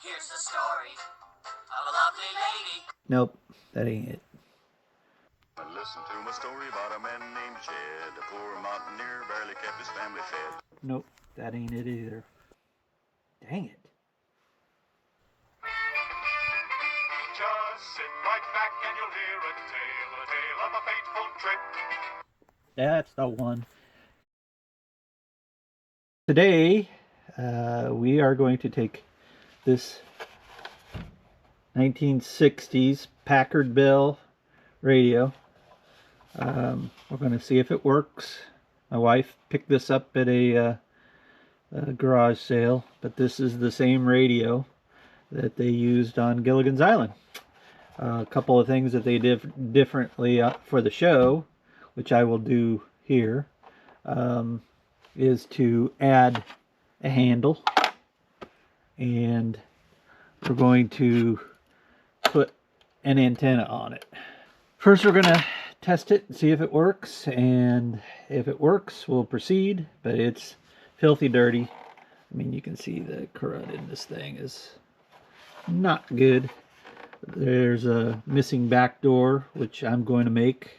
Here's the story of a lovely lady. Nope, that ain't it. Listen to my story about a man named Jed. A poor mountaineer barely kept his family fed. Nope, that ain't it either. Dang it. Just sit right back and you'll hear a tale of a fateful trip. That's the one. Today, we are going to take this 1960s Packard Bell radio. We're going to see if it works. My wife picked this up at a garage sale, but this is the same radio that they used on Gilligan's Island. A couple of things that they did differently for the show, which I will do here, is to add a handle, and we're going to put an antenna on it. First, we're going to test it and see if it works, and if it works, we'll proceed, but it's filthy dirty. I mean, you can see the corrode in this thing is not good. There's a missing back door, which I'm going to make,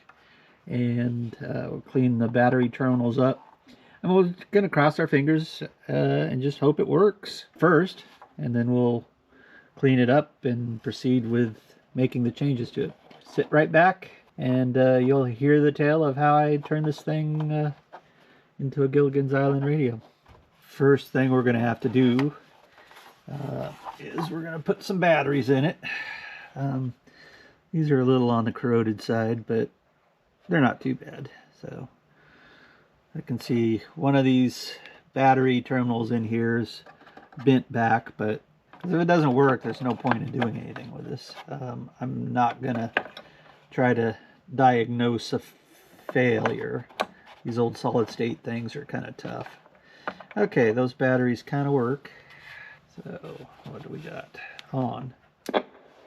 and we'll clean the battery terminals up. And we're going to cross our fingers and just hope it works first, and then we'll clean it up and proceed with making the changes to it. Sit right back, and you'll hear the tale of how I turn this thing into a Gilligan's Island radio. First thing we're going to have to do is we're going to put some batteries in it. These are a little on the corroded side, but they're not too bad. So I can see one of these battery terminals in here is bent back, but if it doesn't work, there's no point in doing anything with this. I'm not gonna try to diagnose a failure. These old solid state things are kind of tough. Okay, those batteries kind of work. So what do we got on?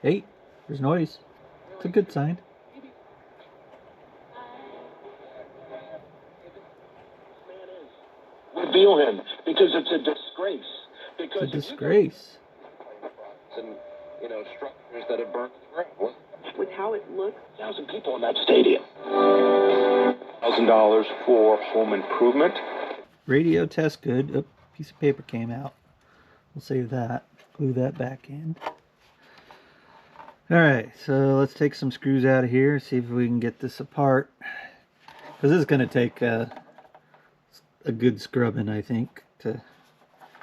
Hey, there's noise. It's a good sign. Reveal him, because it's a disgrace. Because it's a disgrace. And, you know, structures that have burned to the ground. With how it looks. 1,000 people in that stadium. $1,000 for home improvement. Radio test good. Oh, piece of paper came out. We'll save that. Glue that back in. Alright, so let's take some screws out of here, see if we can get this apart. Because this is going to take a good scrubbing, I think, to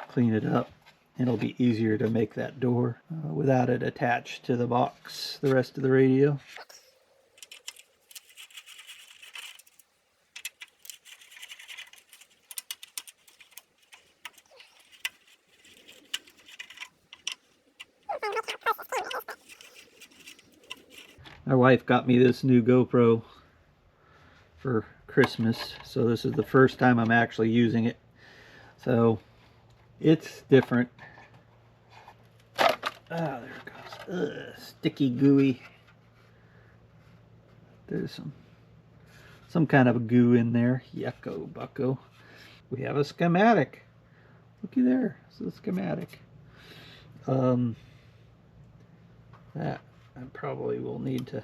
clean it up. It'll be easier to make that door without it attached to the box, the rest of the radio. My wife got me this new GoPro for Christmas, so this is the first time I'm actually using it. So it's different. Ah, there it goes. Ugh, sticky, gooey. There's some kind of a goo in there. Yucko bucko. We have a schematic. Looky there. It's a schematic. That I probably will need to.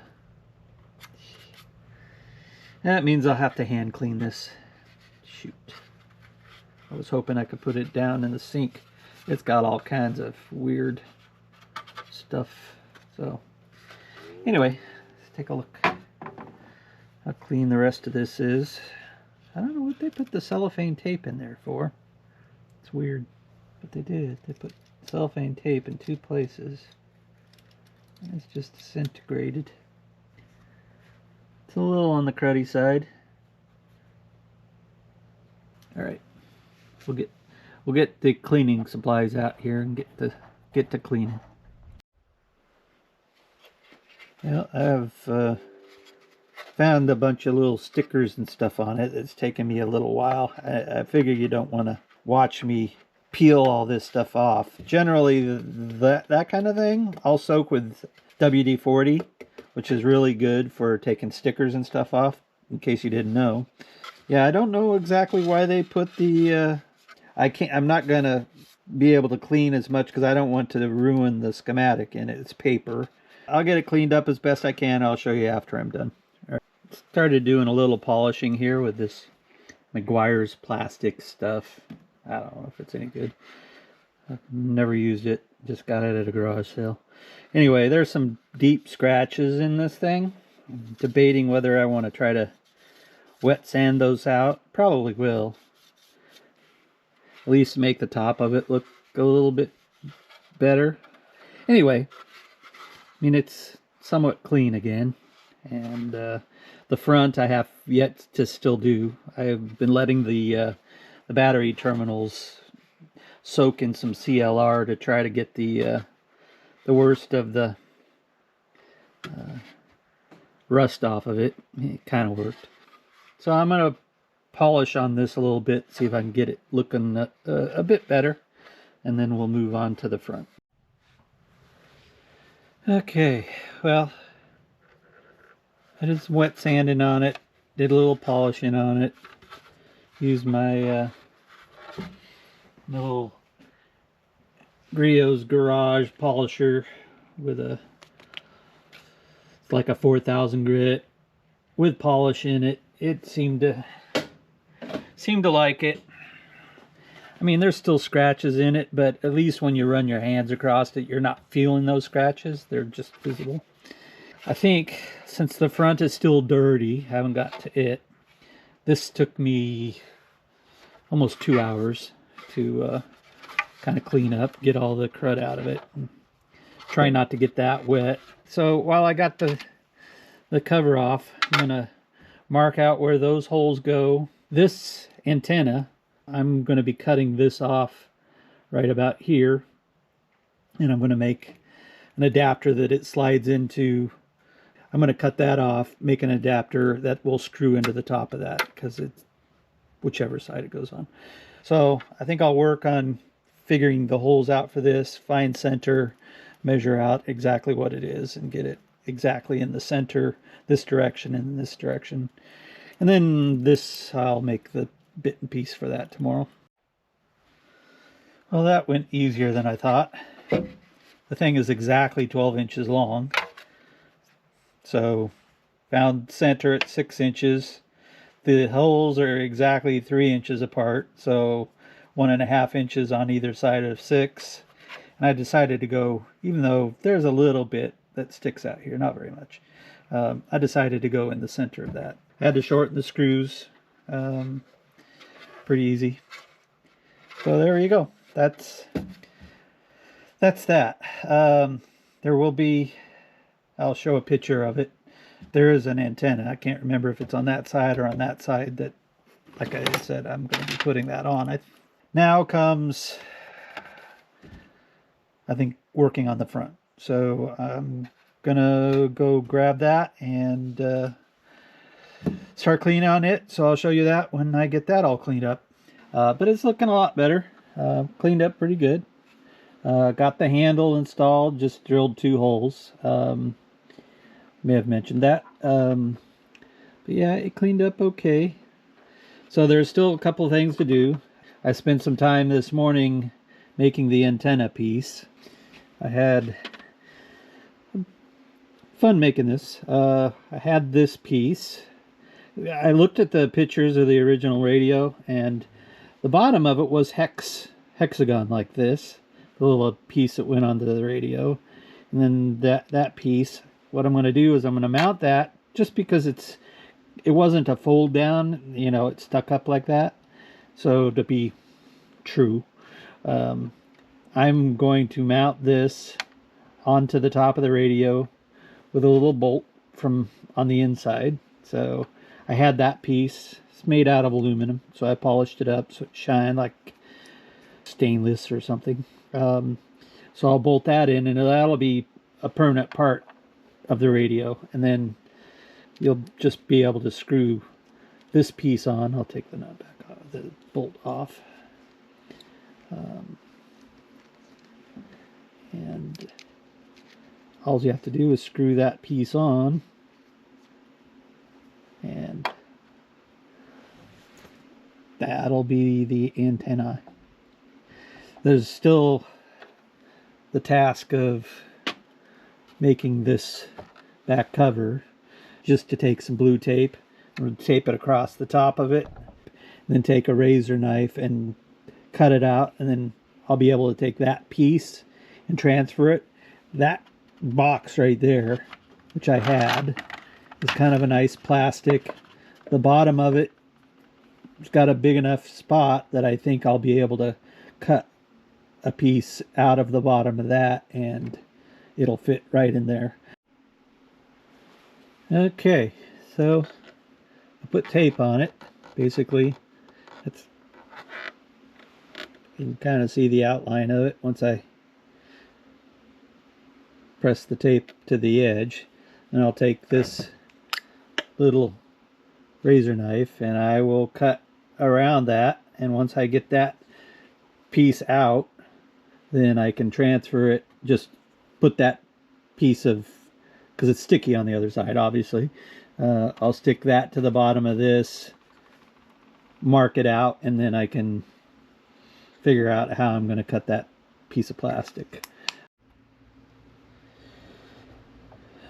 That means I'll have to hand clean this. Shoot. I was hoping I could put it down in the sink. It's got all kinds of weird stuff. So anyway, let's take a look how clean the rest of this is. I don't know what they put the cellophane tape in there for. It's weird, but they did. They put cellophane tape in two places. And it's just disintegrated. It's a little on the cruddy side. All right, we'll get the cleaning supplies out here and get to cleaning. Well, I've found a bunch of little stickers and stuff on it. It's taken me a little while. I figure you don't want to watch me peel all this stuff off. Generally, that kind of thing I'll soak with WD-40, which is really good for taking stickers and stuff off, in case you didn't know. Yeah, I don't know exactly why they put the I'm not gonna be able to clean as much because I don't want to ruin the schematic in it. It's paper. I'll get it cleaned up as best I can. I'll show you after I'm done. All right. Started doing a little polishing here with this McGuire's plastic stuff. I don't know if it's any good. I've never used it. Just got it at a garage sale. Anyway, there's some deep scratches in this thing. I'm debating whether I want to try to wet sand those out. Probably will. At least make the top of it look a little bit better. Anyway, I mean, it's somewhat clean again. And the front I have yet to still do. I've been letting the battery terminals soak in some CLR to try to get the worst of the rust off of it. It kind of worked. So I'm going to polish on this a little bit, see if I can get it looking a bit better, and then we'll move on to the front. Okay, well, I did some wet sanding on it, did a little polishing on it, used my little Rio's Garage polisher with it's like a 4000 grit with polish in it. It seemed to like it. I mean, there's still scratches in it, but at least when you run your hands across it, you're not feeling those scratches. They're just visible. I think since the front is still dirty, haven't got to it, this took me almost 2 hours to kind of clean up, get all the crud out of it, and try not to get that wet. So while I got the cover off, I'm gonna mark out where those holes go. This antenna, I'm going to be cutting this off right about here, and I'm going to make an adapter that it slides into. I'm going to cut that off, make an adapter that will screw into the top of that, because it's whichever side it goes on. So I think I'll work on figuring the holes out for this, find center, measure out exactly what it is, and get it exactly in the center, this direction and this direction. And then this, I'll make the bit and piece for that tomorrow. Well, that went easier than I thought. The thing is exactly 12 inches long. So, found center at 6 inches. The holes are exactly 3 inches apart, so 1.5 inches on either side of 6. And I decided to go, even though there's a little bit that sticks out here, not very much. I decided to go in the center of that. I had to shorten the screws. Pretty easy. So there you go. That's that. There will be, I'll show a picture of it. There is an antenna. I can't remember if it's on that side or on that side that, like I said, I'm going to be putting that on. Now comes, I think, working on the front. So I'm going to go grab that and start cleaning on it. So I'll show you that when I get that all cleaned up. But it's looking a lot better. Cleaned up pretty good. Got the handle installed, just drilled 2 holes. May have mentioned that. But yeah, it cleaned up okay. So there's still a couple things to do. I spent some time this morning making the antenna piece. I had fun making this. I had this piece. I looked at the pictures of the original radio, and the bottom of it was hexagon like this. The little piece that went onto the radio. And then that piece, what I'm going to do is I'm going to mount that, just because it wasn't a fold down, you know, it stuck up like that. So to be true, I'm going to mount this onto the top of the radio with a little bolt from on the inside. So I had that piece. It's made out of aluminum, so I polished it up so it shined like stainless or something. So I'll bolt that in, and that'll be a permanent part of the radio. And then you'll just be able to screw this piece on. I'll take the nut back off, the bolt off. And all you have to do is screw that piece on, and that'll be the antenna. There's still the task of making this back cover, just to take some blue tape and tape it across the top of it, and then take a razor knife and cut it out, and then I'll be able to take that piece and transfer it. That box right there, which I had, is kind of a nice plastic. The bottom of it has got a big enough spot that I think I'll be able to cut a piece out of the bottom of that and it'll fit right in there. Okay, so I put tape on it. Basically, it's, you can kind of see the outline of it once I press the tape to the edge. And I'll take this little razor knife and I will cut around that, and once I get that piece out, then I can transfer it. Just put that piece of, because it's sticky on the other side obviously, I'll stick that to the bottom of this, mark it out, and then I can figure out how I'm going to cut that piece of plastic.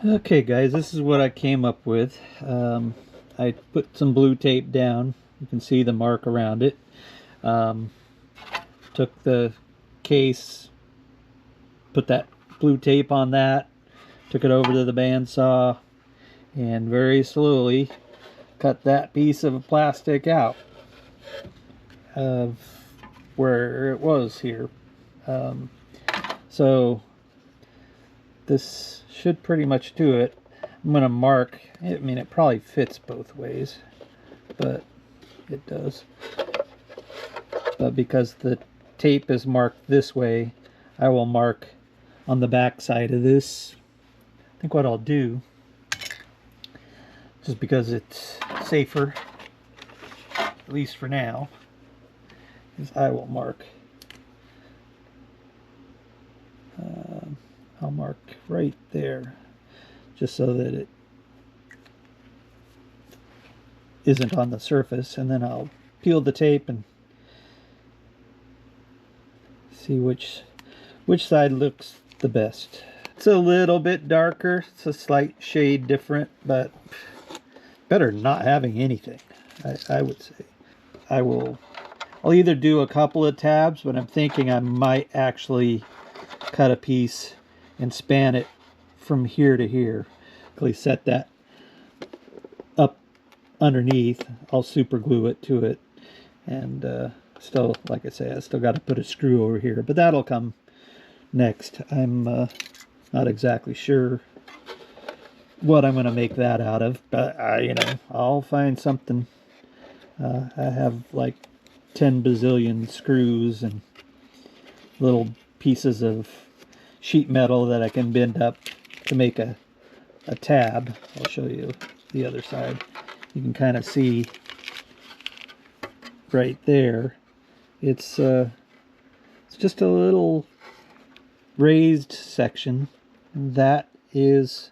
Okay guys, this is what I came up with. I put some blue tape down. You can see the mark around it. Took the case, put that blue tape on that, took it over to the bandsaw, and very slowly cut that piece of plastic out of where it was here. So this should pretty much do it. I'm going to mark, I mean it probably fits both ways, but it does. But because the tape is marked this way, I will mark on the back side of this. I think what I'll do, just because it's safer, at least for now, is I will mark. I'll mark right there, just so that it isn't on the surface, and then I'll peel the tape and see which side looks the best. It's a little bit darker, it's a slight shade different, but better than not having anything, I would say. I'll either do a couple of tabs, but I'm thinking I might actually cut a piece and span it from here to here. Set that up underneath. I'll super glue it to it, and still, like I say, I still got to put a screw over here, but that'll come next. I'm not exactly sure what I'm going to make that out of, but you know, I'll find something. I have like 10 bazillion screws and little pieces of sheet metal that I can bend up to make a tab. I'll show you the other side. You can kind of see right there. It's just a little raised section. That is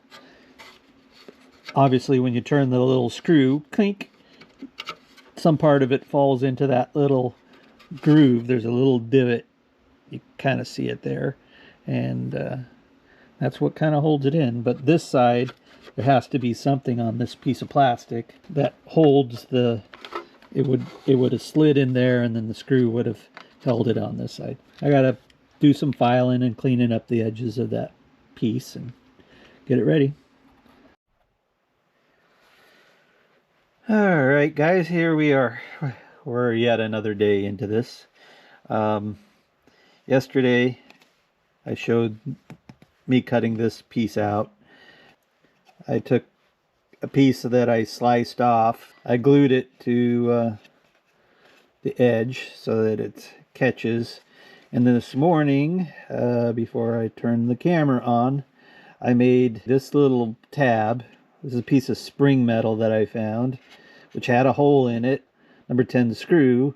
obviously when you turn the little screw, clink, some part of it falls into that little groove. There's a little divot. You kind of see it there, and that's what kind of holds it in. But this side, there has to be something on this piece of plastic that holds the, it would have slid in there, and then the screw would have held it on this side. I gotta do some filing and cleaning up the edges of that piece and get it ready. All right guys, here we are. We're yet another day into this. Yesterday I showed me cutting this piece out. I took a piece that I sliced off. I glued it to the edge so that it catches. And then this morning, before I turned the camera on, I made this little tab. This is a piece of spring metal that I found, which had a hole in it, number 10 screw.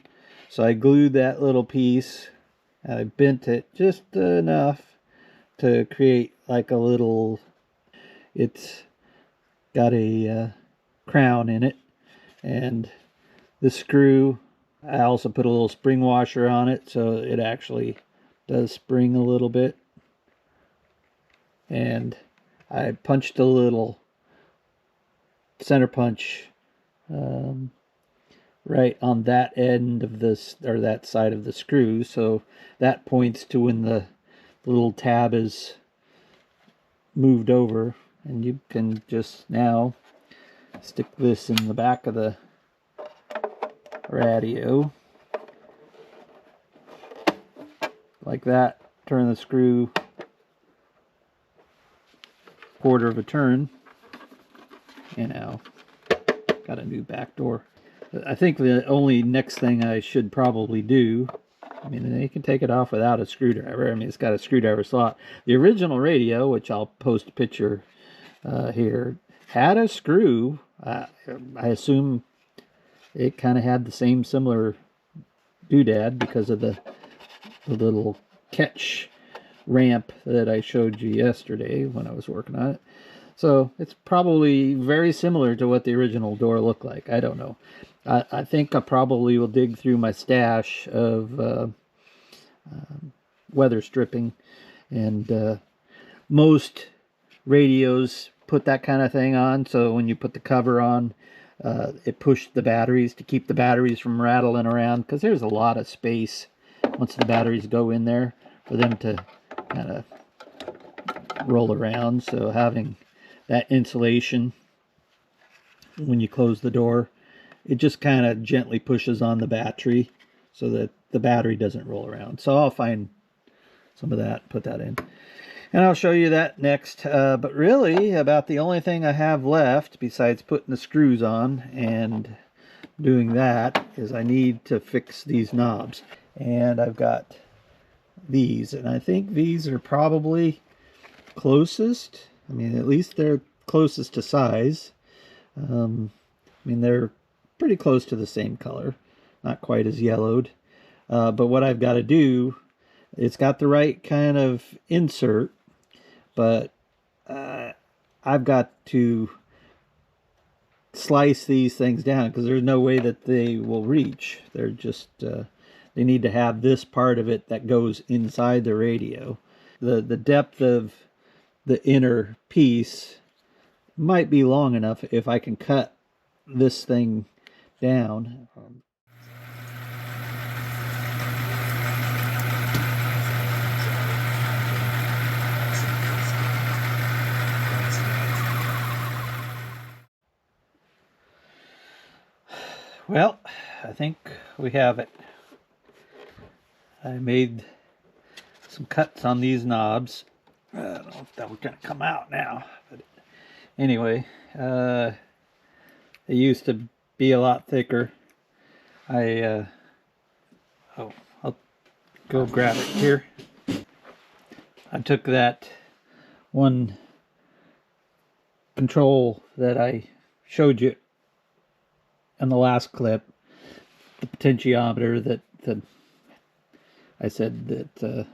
So I glued that little piece, and I bent it just enough to create like a little, it's got a crown in it. And the screw, I also put a little spring washer on it, so it actually does spring a little bit. And I punched a little center punch right on that end of this, or that side of the screw, so that points to when the little tab is moved over, and you can just now stick this in the back of the radio like that, turn the screw quarter of a turn, and now got a new back door. I think the only next thing I should probably do, I mean, you can take it off without a screwdriver. I mean, it's got a screwdriver slot. The original radio, which I'll post a picture here, had a screw. I assume it kind of had the same similar doodad because of the little catch ramp that I showed you yesterday when I was working on it. So it's probably very similar to what the original door looked like. I don't know. I think I probably will dig through my stash of weather stripping, and most radios put that kind of thing on, so when you put the cover on, it pushed the batteries to keep the batteries from rattling around, because there's a lot of space once the batteries go in there for them to kind of roll around. So having that insulation when you close the door, it just kind of gently pushes on the battery so that the battery doesn't roll around. So I'll find some of that, put that in, and I'll show you that next. But really, about the only thing I have left besides putting the screws on and doing that is I need to fix these knobs. And I've got these, and I think these are probably closest. I mean, at least they're closest to size. I mean, they're pretty close to the same color, not quite as yellowed. But what I've got to do, it's got the right kind of insert, but I've got to slice these things down because there's no way that they will reach. They're just they need to have this part of it that goes inside the radio. The depth of the inner piece might be long enough if I can cut this thing down. Well, I think we have it. I made some cuts on these knobs. I don't know if that was going to come out now, but anyway, they used to be a lot thicker. I'll go grab it here. I took that one control that I showed you in the last clip, the potentiometer that I said that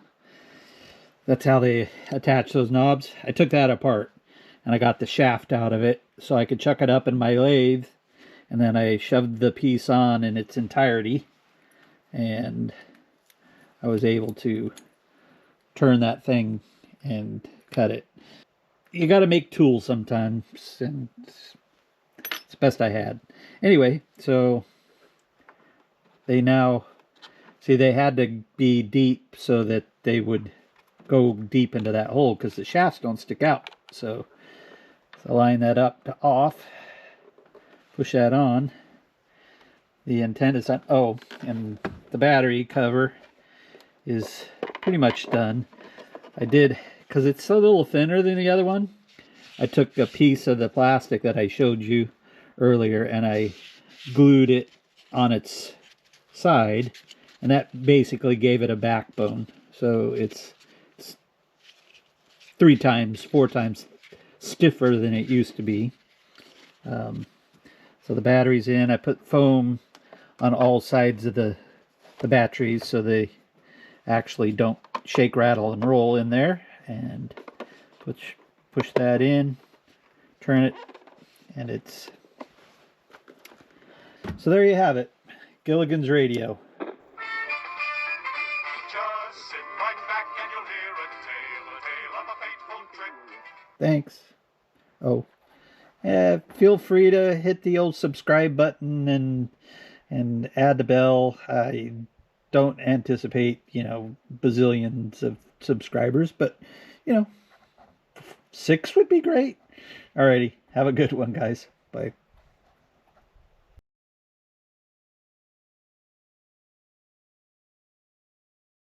that's how they attach those knobs. I took that apart and I got the shaft out of it so I could chuck it up in my lathe, and then I shoved the piece on in its entirety, and I was able to turn that thing and cut it. You got to make tools sometimes, and it's best I had. Anyway, so they now, see, they had to be deep so that they would go deep into that hole because the shafts don't stick out. So line that up to off, push that on. The antenna is on. Oh, and the battery cover is pretty much done. I did, because it's a little thinner than the other one, I took a piece of the plastic that I showed you earlier and I glued it on its side, and that basically gave it a backbone. So it's 3 times, 4 times stiffer than it used to be. So the battery's in. I put foam on all sides of the batteries so they actually don't shake, rattle, and roll in there. And push that in, turn it, and it's... So there you have it, Gilligan's radio. Just sit right back and you'll hear a tale of a fateful trip. Thanks. Oh, feel free to hit the old subscribe button and add the bell. I don't anticipate, bazillions of subscribers, but 6 would be great. Alrighty, have a good one, guys. Bye.